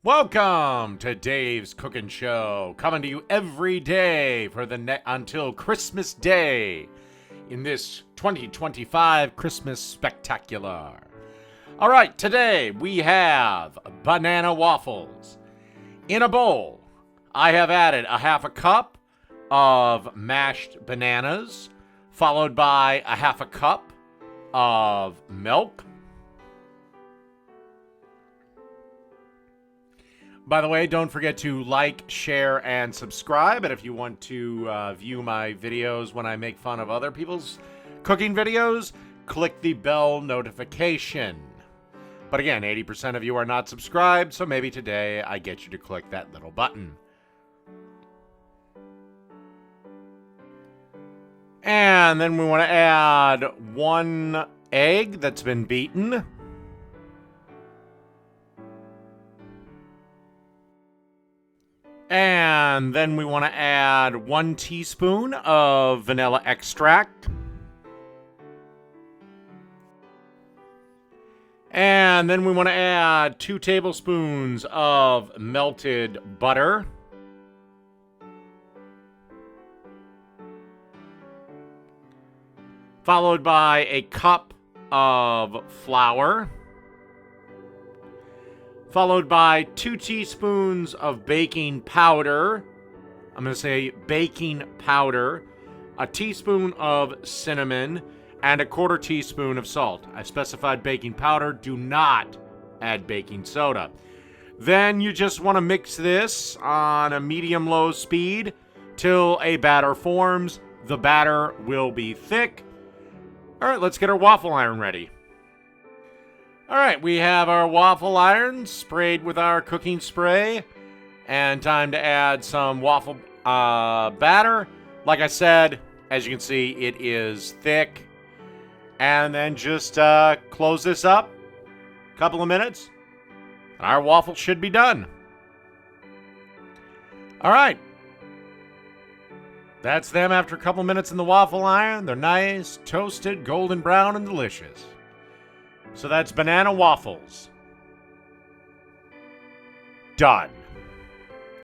Welcome to Dave's Cooking Show, coming to you every day for until Christmas Day in this 2025 Christmas Spectacular. All right, today we have banana waffles. In a bowl, I have added a half a cup of mashed bananas, followed by a half a cup of milk. By the way, don't forget to like, share, and subscribe. And if you want to view my videos when I make fun of other people's cooking videos, click the bell notification. But again, 80% of you are not subscribed, so maybe today I get you to click that little button. And then we want to add 1 egg that's been beaten. And then we want to add 1 teaspoon of vanilla extract. And then we want to add 2 tablespoons of melted butter. Followed by a cup of flour. Followed by 2 teaspoons of baking powder. I'm going to say baking powder. A teaspoon of cinnamon. And a 1/4 teaspoon of salt. I specified baking powder. Do not add baking soda. Then you just want to mix this on a medium-low speed till a batter forms. The batter will be thick. All right, let's get our waffle iron ready. All right, we have our waffle iron sprayed with our cooking spray. And time to add some waffle batter. Like I said, as you can see, it is thick. And then just close this up. A couple of minutes. And our waffle should be done. All right. That's them after a couple minutes in the waffle iron. They're nice, toasted, golden brown, and delicious. So that's banana waffles. Done.